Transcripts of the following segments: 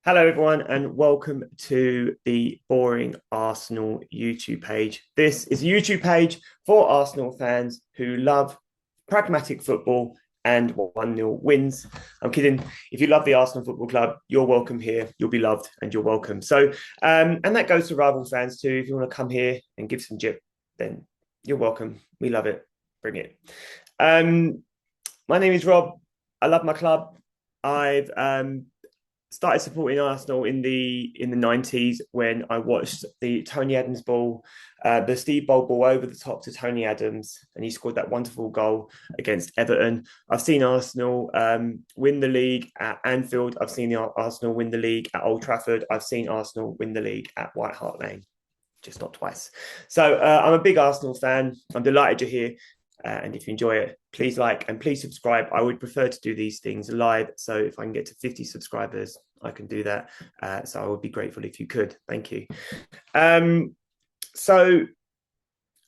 Hello, everyone, and welcome to the Boring Arsenal YouTube page. This is a YouTube page for Arsenal fans who love pragmatic football and 1-0 wins. I'm kidding. If you love the Arsenal Football Club, you're welcome here. You'll be loved and you're welcome. And that goes to rival fans too. If you want to come here and give some jip, then you're welcome. We love it. Bring it. Um, my name is Rob. I love my club. I've started supporting Arsenal in the 90s when I watched the Tony Adams ball, the Steve Bold ball over the top to Tony Adams, and he scored that wonderful goal against Everton. I've seen Arsenal win the league at Anfield. I've seen Arsenal win the league at Old Trafford. I've seen Arsenal win the league at White Hart Lane, just not twice. So I'm a big Arsenal fan. I'm delighted you're here. And if you enjoy it, please like and please subscribe. I would prefer to do these things live. So if I can get to 50 subscribers, I can do that. So I would be grateful if you could. Thank you. So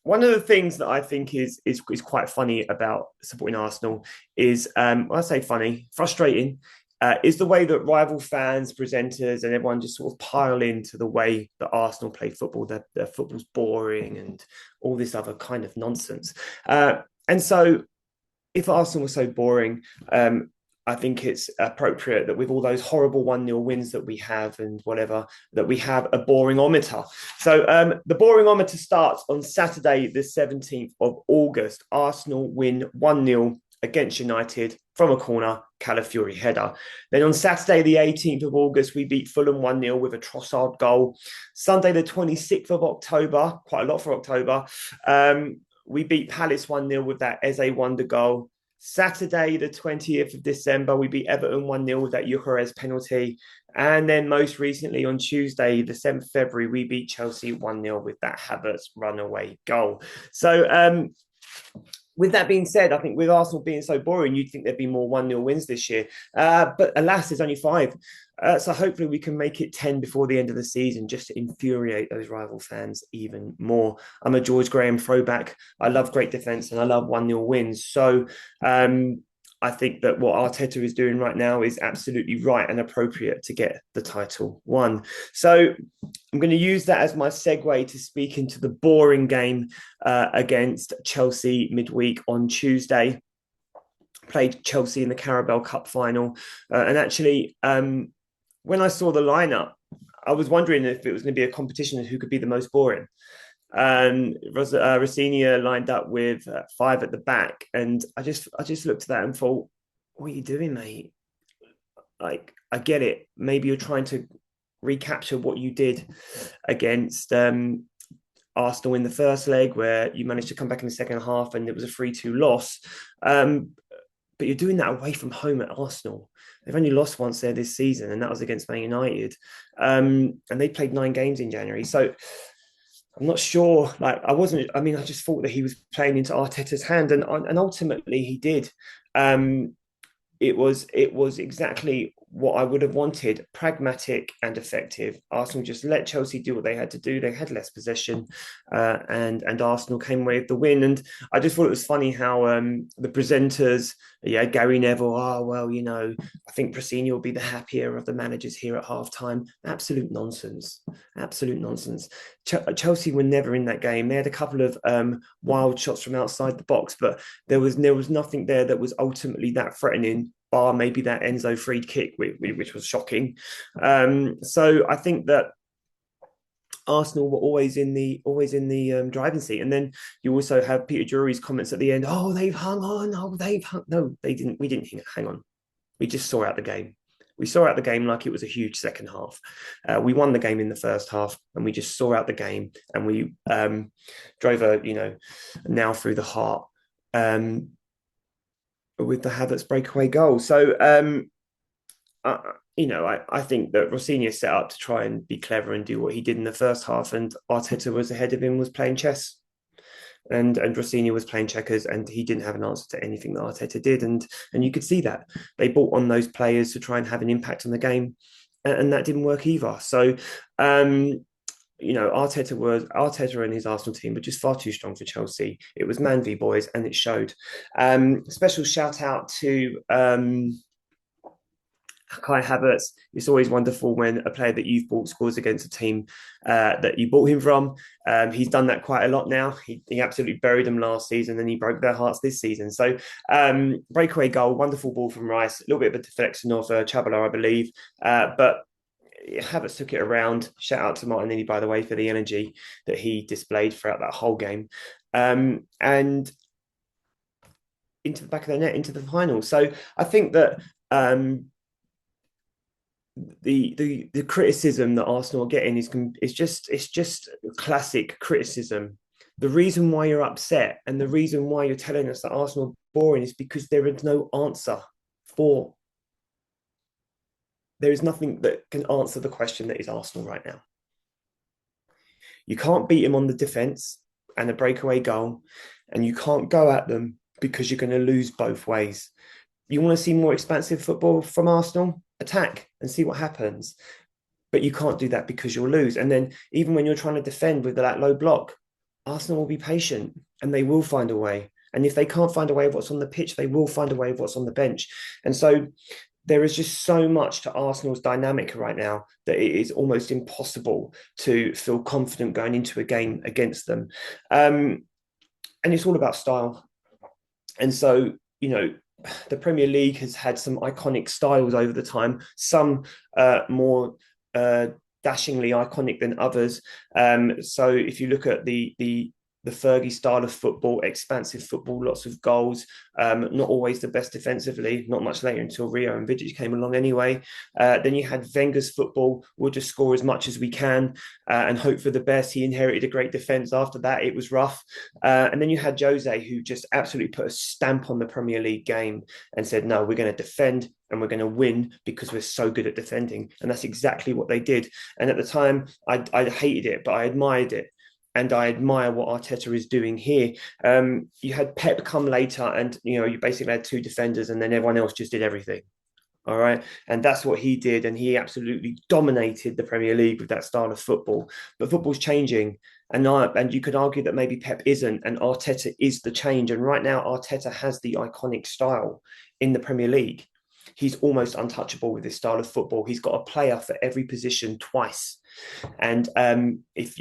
one of the things that I think is quite funny about supporting Arsenal is, when I say funny, frustrating, is the way that rival fans, presenters, and everyone just sort of pile into the way that Arsenal play football. Their football's boring and all this other kind of nonsense. And so, if Arsenal was so boring, I think it's appropriate that with all those horrible 1-0 wins that we have and whatever, that we have a boringometer. So the boringometer starts on Saturday, the 17th of August. Arsenal win 1-0 against United from a corner, Calafiori header. Then on Saturday, the 18th of August, we beat Fulham 1-0 with a Trossard goal. Sunday, the 26th of October, quite a lot for October, we beat Palace 1-0 with that Eze wonder goal. Saturday, the 20th of December, we beat Everton 1-0 with that Gyökeres penalty. And then most recently on Tuesday, the 7th of February, we beat Chelsea 1-0 with that Havertz runaway goal. So with that being said, I think with Arsenal being so boring, you'd think there'd be more 1-0 wins this year. But alas, there's only 5. So hopefully we can make it 10 before the end of the season just to infuriate those rival fans even more. I'm a George Graham throwback. I love great defence and I love 1-0 wins. So I think that what Arteta is doing right now is absolutely right and appropriate to get the title won. So I'm going to use that as my segue to speak into the boring game against Chelsea midweek on Tuesday. Played Chelsea in the Carabao Cup final. And actually, when I saw the lineup, I was wondering if it was going to be a competition of who could be the most boring. Rossignol lined up with 5 at the back, and I just looked at that and thought, "What are you doing, mate? Like, I get it. Maybe you're trying to recapture what you did against Arsenal in the first leg, where you managed to come back in the second half, and it was a 3-2 loss. But you're doing that away from home at Arsenal. They've only lost once there this season, and that was against Man United. And they played 9 games in January. So I'm not sure. I just thought that he was playing into Arteta's hand, and ultimately he did. It was exactly what I would have wanted: pragmatic and effective. Arsenal just let Chelsea do what they had to do. They had less possession, and Arsenal came away with the win. And I just thought it was funny how the presenters, Gary Neville, I think Rossignol will be the happier of the managers here at halftime. Absolute nonsense. Absolute nonsense. Chelsea were never in that game. They had a couple of wild shots from outside the box, but there was nothing there that was ultimately that threatening, bar maybe that Enzo free kick, which was shocking. So I think that Arsenal were always in the driving seat. And then you also have Peter Drury's comments at the end. Oh, they've hung on. Oh, they've hung. No, they didn't. We didn't hang on. We just saw out the game. We saw out the game like it was a huge second half. We won the game in the first half, and we just saw out the game, and we drove a nail through the heart with the Havertz breakaway goal. So I think that Rossignol set up to try and be clever and do what he did in the first half, and Arteta was ahead of him, was playing chess. And Rossignol was playing checkers, and he didn't have an answer to anything that Arteta did, and you could see that they brought on those players to try and have an impact on the game, and that didn't work either. So, Arteta and his Arsenal team were just far too strong for Chelsea. It was man v boys, and it showed. Special shout out to I Kai Havertz, it's always wonderful when a player that you've bought scores against a team that you bought him from. He's done that quite a lot now. He absolutely buried them last season and he broke their hearts this season. So breakaway goal, wonderful ball from Rice, a little bit of a deflection of Chabala, I believe. But Havertz took it around. Shout out to Martinelli, by the way, for the energy that he displayed throughout that whole game. And into the back of the net, into the final. So I think that the criticism that Arsenal are getting is just classic criticism. The reason why you're upset and the reason why you're telling us that Arsenal are boring is because there is no answer for. There is nothing that can answer the question that is Arsenal right now. You can't beat them on the defence and a breakaway goal, and you can't go at them because you're going to lose both ways. You want to see more expansive football from Arsenal? Attack and see what happens. But you can't do that because you'll lose. And then even when you're trying to defend with that low block, Arsenal will be patient and they will find a way. And if they can't find a way of what's on the pitch, they will find a way of what's on the bench. And so there is just so much to Arsenal's dynamic right now that it is almost impossible to feel confident going into a game against them. And it's all about style. And so, the Premier League has had some iconic styles over the time, some more dashingly iconic than others. So if you look at the Fergie style of football, expansive football, lots of goals, not always the best defensively, not much later until Rio and Vidic came along anyway. Then you had Wenger's football, we'll just score as much as we can and hope for the best. He inherited a great defence. After that, it was rough. And then you had Jose, who just absolutely put a stamp on the Premier League game and said, no, we're going to defend and we're going to win because we're so good at defending. And that's exactly what they did. And at the time, I hated it, but I admired it. And I admire what Arteta is doing here. You had Pep come later and, you basically had two defenders and then everyone else just did everything. All right. And that's what he did. And he absolutely dominated the Premier League with that style of football. But football's changing. And you could argue that maybe Pep isn't and Arteta is the change. And right now, Arteta has the iconic style in the Premier League. He's almost untouchable with this style of football. He's got a player for every position twice. And if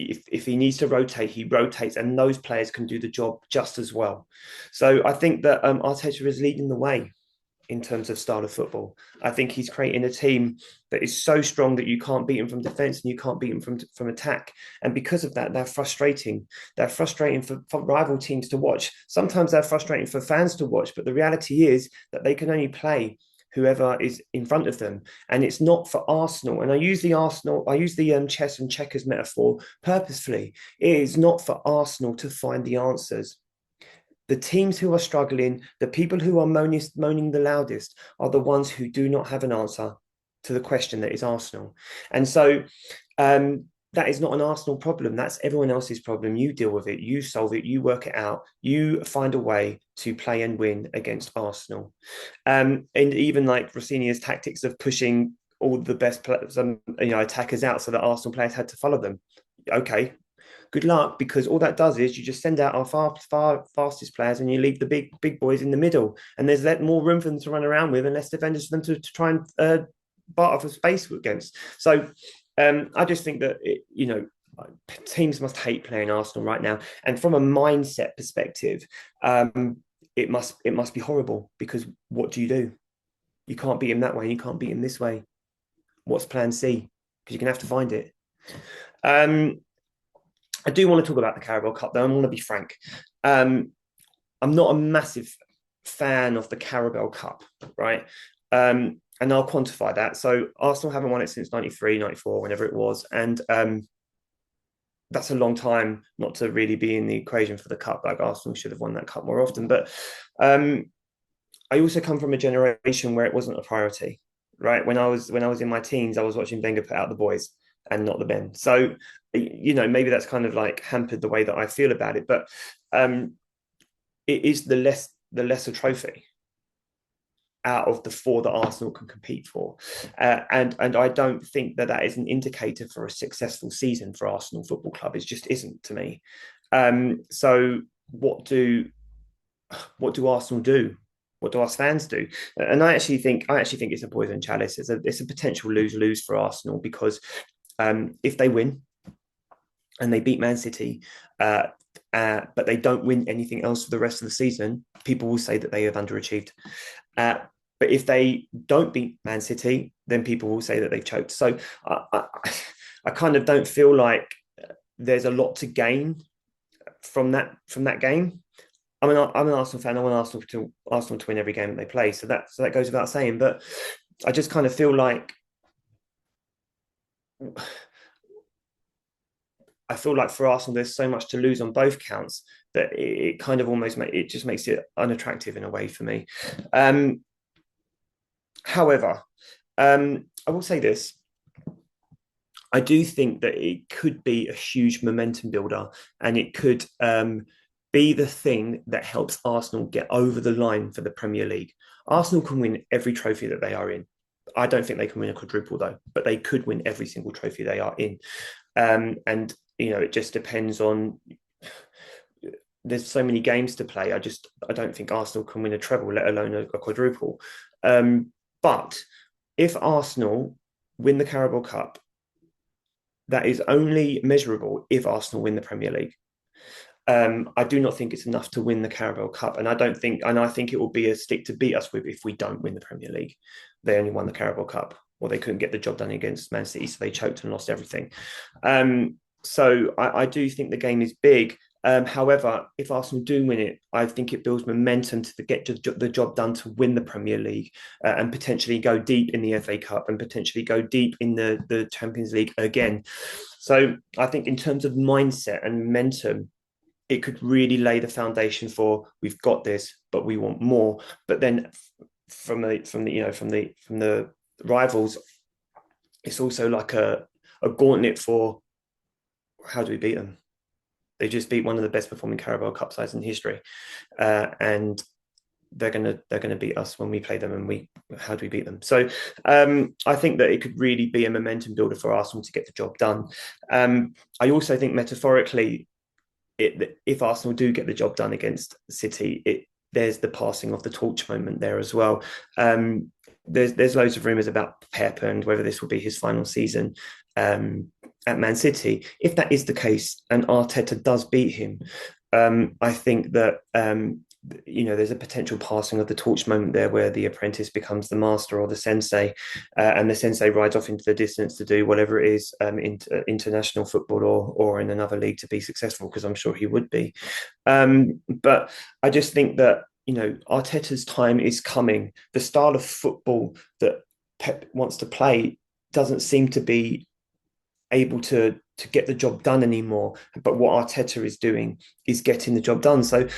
he needs to rotate, he rotates, and those players can do the job just as well. So I think that Arteta is leading the way in terms of style of football. I think he's creating a team that is so strong that you can't beat them from defence and you can't beat them from attack. And because of that, they're frustrating. They're frustrating for rival teams to watch. Sometimes they're frustrating for fans to watch, but the reality is that they can only play whoever is in front of them. And it's not for Arsenal. And I use the chess and checkers metaphor purposefully. It is not for Arsenal to find the answers. The teams who are struggling, the people who are moaning the loudest are the ones who do not have an answer to the question that is Arsenal. And so that is not an Arsenal problem. That's everyone else's problem. You deal with it. You solve it. You work it out. You find a way to play and win against Arsenal. And even like Rossini's tactics of pushing all the best players, attackers out so that Arsenal players had to follow them. Okay, good luck, because all that does is you just send out our far fastest players and you leave the big boys in the middle. And there's more room for them to run around with and less defenders for them to try and barter for space against. So I just think that, teams must hate playing Arsenal right now. And from a mindset perspective, it must be horrible, because what do? You can't beat him that way and you can't beat him this way. What's plan C? Because you're going to have to find it. I do want to talk about the Carabao Cup, though. I want to be frank. I'm not a massive fan of the Carabao Cup, right? And I'll quantify that. So Arsenal haven't won it since 93, 94, whenever it was. And that's a long time not to really be in the equation for the cup. Like, Arsenal should have won that cup more often. But I also come from a generation where it wasn't a priority, right? When I was in my teens, I was watching Wenger put out the boys and not the men. So, maybe that's kind of like hampered the way that I feel about it. But it is the lesser trophy out of the four that Arsenal can compete for. And I don't think that is an indicator for a successful season for Arsenal Football Club. It just isn't, to me. So what do Arsenal do? what do us fans do? And I actually think it's a poison chalice. It's a potential lose-lose for Arsenal because if they win and they beat Man City, uh, but they don't win anything else for the rest of the season, people will say that they have underachieved. Uh, but if they don't beat Man City, then people will say that they've choked. So I kind of don't feel like there's a lot to gain from that game. I'm an Arsenal fan. I want Arsenal to win every game that they play. So that goes without saying. But I just kind of feel like for Arsenal, there's so much to lose on both counts that it kind of almost makes it unattractive in a way for me. However, I will say this. I do think that it could be a huge momentum builder, and it could be the thing that helps Arsenal get over the line for the Premier League. Arsenal can win every trophy that they are in. I don't think they can win a quadruple though, but they could win every single trophy they are in. And it just depends on. There's so many games to play. I don't think Arsenal can win a treble, let alone a quadruple. But if Arsenal win the Carabao Cup, that is only measurable if Arsenal win the Premier League. I do not think it's enough to win the Carabao Cup, and I think it will be a stick to beat us with if we don't win the Premier League. They only won the Carabao Cup, or they couldn't get the job done against Man City, so they choked and lost everything. So I do think the game is big. However, if Arsenal do win it, I think it builds momentum to get the job done to win the Premier League and potentially go deep in the FA Cup and potentially go deep in the Champions League again. So I think in terms of mindset and momentum, it could really lay the foundation for we've got this, but we want more. But then from the rivals, it's also like a gauntlet for how do we beat them? They just beat one of the best performing Carabao Cup sides in history, and they're gonna beat us when we play them. And how do we beat them? So I think that it could really be a momentum builder for Arsenal to get the job done. I also think metaphorically, if Arsenal do get the job done against City, there's the passing of the torch moment there as well. There's loads of rumours about Pep and whether this will be his final season at Man City. If that is the case and Arteta does beat him, I think that there's a potential passing of the torch moment there where the apprentice becomes the master or the sensei, and the sensei rides off into the distance to do whatever it is in international football or in another league to be successful, because I'm sure he would be. But I just think that Arteta's time is coming. The style of football that Pep wants to play doesn't seem to be able to get the job done anymore. But what Arteta is doing is getting the job done. So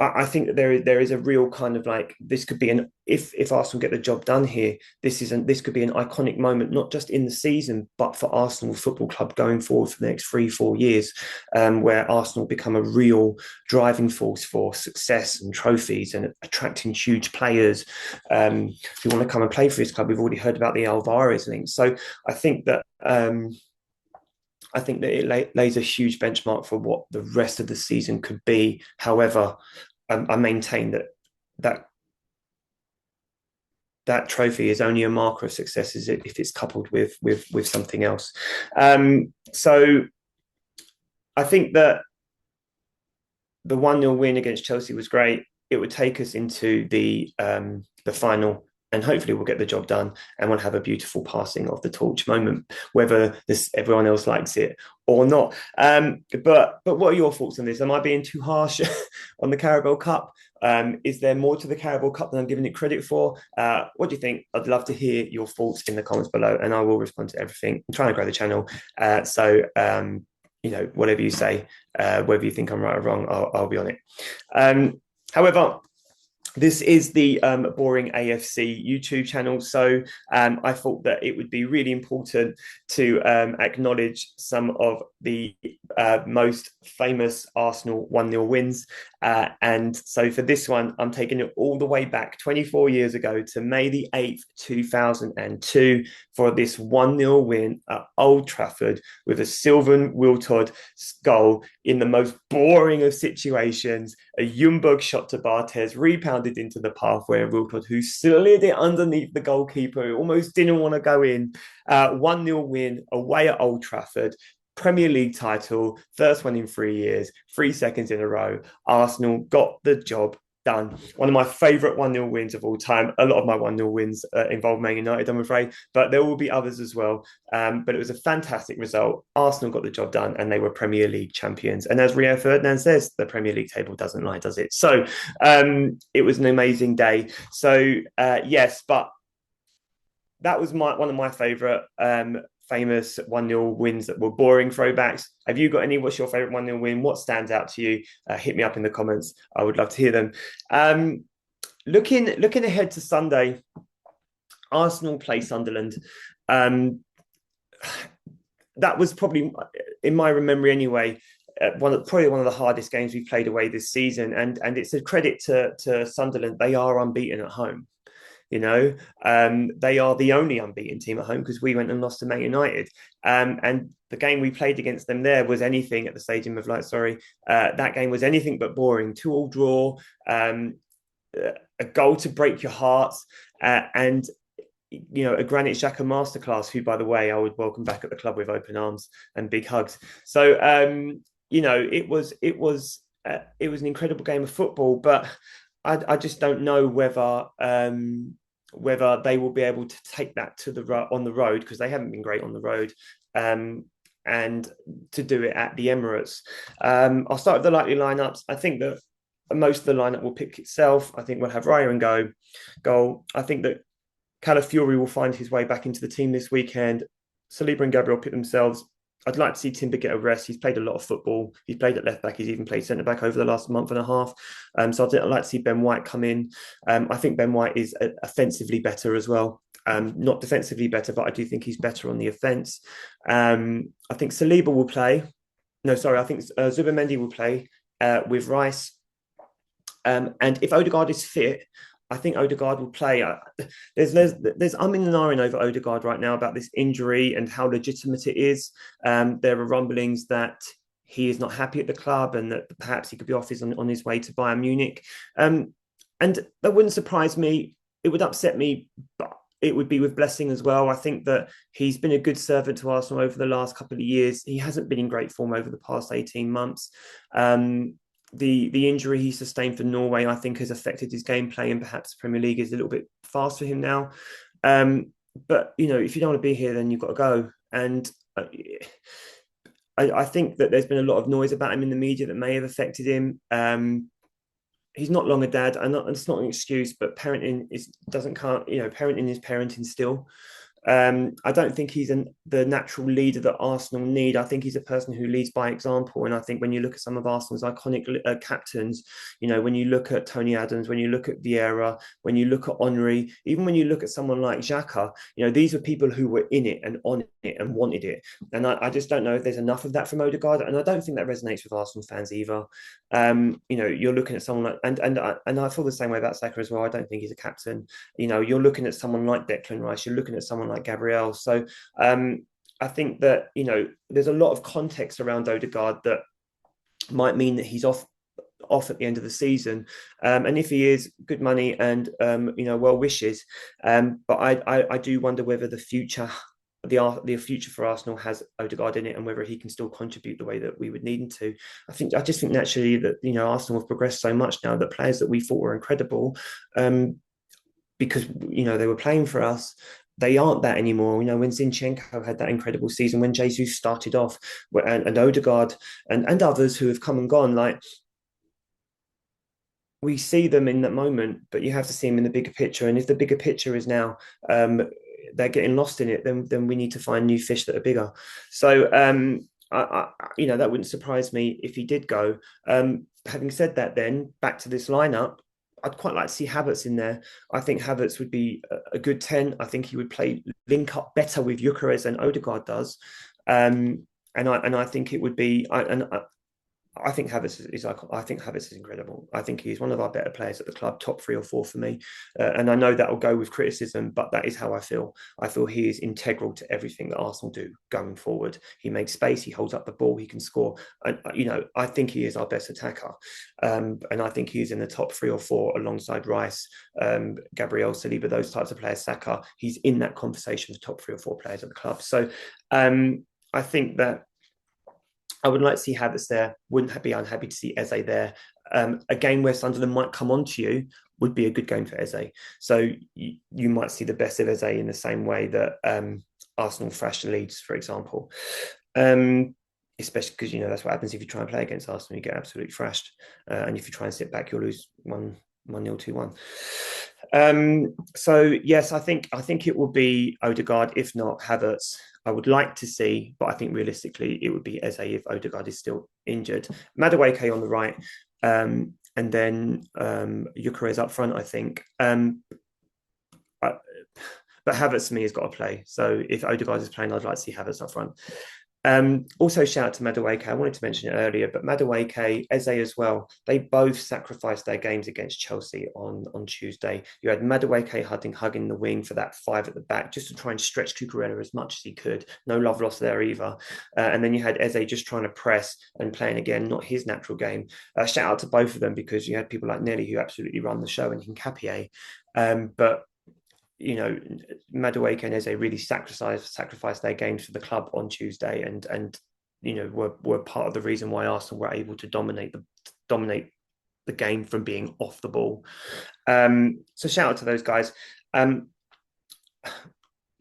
I think that there is a real kind of like, this could be if Arsenal get the job done here, this could be an iconic moment, not just in the season, but for Arsenal Football Club going forward for the next 3-4 years, where Arsenal become a real driving force for success and trophies and attracting huge players who want to come and play for his club. We've already heard about the Alvarez link. So I think that it lays a huge benchmark for what the rest of the season could be. However, I maintain that trophy is only a marker of success if it's coupled with something else. So I think that the 1-0 win against Chelsea was great. It would take us into the final, and hopefully we'll get the job done and we'll have a beautiful passing of the torch moment, whether everyone else likes it or not. But what are your thoughts on this? Am I being too harsh on the Carabao Cup? Is there more to the Carabao Cup than I'm giving it credit for? What do you think? I'd love to hear your thoughts in the comments below, and I will respond to everything. I'm trying to grow the channel. So whatever you say, whether you think I'm right or wrong, I'll be on it. However, this is the Boring AFC YouTube channel, so I thought that it would be really important to acknowledge some of the most famous Arsenal 1-0 wins. And so for this one, I'm taking it all the way back 24 years ago to May the 8th, 2002, for this 1-0 win at Old Trafford with a Sylvan Wiltord goal in the most boring of situations. A Ljungberg shot to Barthez, rebounded into the pathway of Wiltord, who slid it underneath the goalkeeper, who almost didn't want to go in. 1-0 win away at Old Trafford. Premier League title, first one in 3 years, 3 seconds in a row. Arsenal got the job done. One of my favourite 1-0 wins of all time. A lot of my 1-0 wins involve Man United, I'm afraid, but there will be others as well. But it was a fantastic result. Arsenal got the job done and they were Premier League champions. And as Rio Ferdinand says, the Premier League table doesn't lie, does it? So it was an amazing day. So yes, but that was one of my favourite famous 1-0 wins that were boring throwbacks. Have you got any? What's your favourite 1-0 win? What stands out to you? Hit me up in the comments. I would love to hear them. Looking ahead to Sunday, Arsenal play Sunderland. That was probably, in my memory anyway, probably one of the hardest games we've played away this season. And it's a credit to Sunderland. They are unbeaten at home. They are the only unbeaten team at home because we went and lost to Man United. And the game we played against them there was anything at the Stadium of Light. That game was anything but boring. 2-2 draw, a goal to break your hearts, and a Granit Xhaka masterclass. Who, by the way, I would welcome back at the club with open arms and big hugs. So it was an incredible game of football, but I just don't know whether they will be able to take that on the road, because they haven't been great on the road, and to do it at the Emirates. I'll start with the likely lineups. I think that most of the lineup will pick itself. I think we'll have Raya and goal. I think that Calafiori will find his way back into the team this weekend. Saliba and Gabriel pick themselves. I'd like to see Timber get a rest. He's played a lot of football. He's played at left back. He's even played centre back over the last month and a half. So I'd like to see Ben White come in. I think Ben White is offensively better as well. Not defensively better, but I do think he's better on the offence. I think Saliba will play. No, sorry. I think Zubimendi will play with Rice. And if Odegaard is fit, I think Odegaard will play. There's I'm in an iron over Odegaard right now about this injury and how legitimate it is. There are rumblings that he is not happy at the club and that perhaps he could be on his way to Bayern Munich. And that wouldn't surprise me. It would upset me, but it would be with blessing as well. I think that he's been a good servant to Arsenal over the last couple of years. He hasn't been in great form over the past 18 months. The injury he sustained for Norway, I think, has affected his gameplay, and perhaps the Premier League is a little bit fast for him now. But if you don't want to be here, then you've got to go. And I think that there's been a lot of noise about him in the media that may have affected him. He's not long a dad, and it's not an excuse, but parenting parenting is parenting still. I don't think he's the natural leader that Arsenal need. I think he's a person who leads by example. And I think when you look at some of Arsenal's iconic captains, when you look at Tony Adams, when you look at Vieira, when you look at Henry, even when you look at someone like Xhaka, these were people who were in it and on it and wanted it. And I just don't know if there's enough of that from Odegaard. And I don't think that resonates with Arsenal fans either. You're looking at someone like, and I feel the same way about Saka as well. I don't think he's a captain. You're looking at someone like Declan Rice. You're looking at someone like Gabriel. So I think that there's a lot of context around Odegaard that might mean that he's off at the end of the season, and if he is, good money and well wishes. But I do wonder whether the future for Arsenal has Odegaard in it, and whether he can still contribute the way that we would need him to. I just think naturally that Arsenal have progressed so much now that players that we thought were incredible, because they were playing for us, they aren't that anymore. When Zinchenko had that incredible season, when Jesus started off, and Odegaard and others who have come and gone, like, we see them in that moment, but you have to see them in the bigger picture. And if the bigger picture is now they're getting lost in it, then we need to find new fish that are bigger. So that wouldn't surprise me if he did go. Having said that, then back to this lineup, I'd quite like to see Havertz in there. I think Havertz would be a good 10. I think he would link up better with Gyökeres than Odegaard does. And I think it would be, I think Havertz is like I think Havertz is incredible. I think he's one of our better players at the club, top three or four for me. And I know that will go with criticism, but that is how I feel. I feel he is integral to everything that Arsenal do going forward. He makes space, he holds up the ball, he can score. And I think he is our best attacker, and I think he's in the top three or four alongside Rice, Gabriel Saliba, those types of players. Saka, he's in that conversation of the top three or four players at the club. So I think that I would like to see Havertz there. Wouldn't be unhappy to see Eze there. A game where Sunderland might come onto you would be a good game for Eze. So you might see the best of Eze in the same way that Arsenal thrashed Leeds, for example. Especially because that's what happens if you try and play against Arsenal, you get absolutely thrashed. And if you try and sit back, you'll lose 1-0, 2-1. So yes, I think it will be Odegaard, if not Havertz. I would like to see, but I think realistically it would be Eze if Odegaard is still injured. Madueke on the right, and then Gyökeres up front, I think. But Havertz to me has got to play. So if Odegaard is playing, I'd like to see Havertz up front. Also, shout out to Madueke. I wanted to mention it earlier, but Madueke, Eze as well, they both sacrificed their games against Chelsea on Tuesday. You had Madueke hugging the wing for that 5 at the back, just to try and stretch Cucurella as much as he could. No love lost there either. And then you had Eze just trying to press and playing again, not his natural game. Shout out to both of them, because you had people like Nelly who absolutely run the show, and Hincapié. But Madueke and Eze really sacrificed their games for the club on Tuesday, and were part of the reason why Arsenal were able to dominate the game from being off the ball. So shout out to those guys.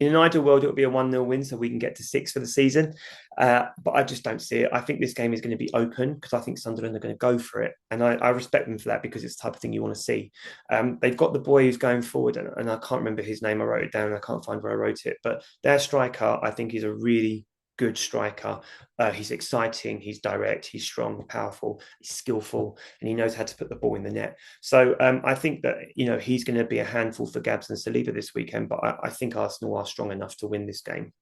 In an ideal world, it would be a 1-0 win so we can get to 6 for the season. But I just don't see it. I think this game is going to be open, because I think Sunderland are going to go for it. And I respect them for that, because it's the type of thing you want to see. They've got the boy who's going forward, and I can't remember his name. I wrote it down and I can't find where I wrote it. But their striker, I think, is a really good striker. He's exciting, he's direct, he's strong, powerful, he's skillful, and he knows how to put the ball in the net. So I think that he's going to be a handful for Gabs and Saliba this weekend, but I think Arsenal are strong enough to win this game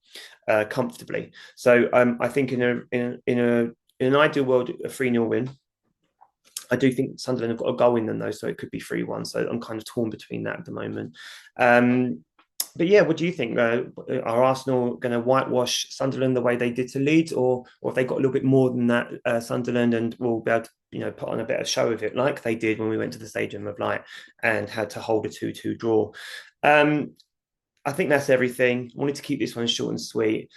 comfortably. So I think in an ideal world, a 3-0 win. I do think Sunderland have got a goal in them though, so it could be 3-1. So I'm kind of torn between that at the moment. But yeah, what do you think? Are Arsenal going to whitewash Sunderland the way they did to Leeds, or have they got a little bit more than that, Sunderland, and will be able to put on a better show of it, like they did when we went to the Stadium of Light and had to hold a 2-2 draw? I think that's everything. I wanted to keep this one short and sweet.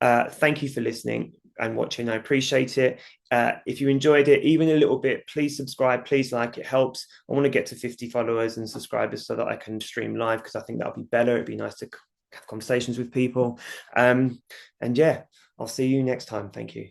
Thank you for listening and watching. I appreciate it. If you enjoyed it even a little bit, please subscribe, please like, it helps. I want to get to 50 followers and subscribers so that I can stream live, because I think that'll be better. It'd be nice to have conversations with people. And yeah, I'll see you next time. Thank you.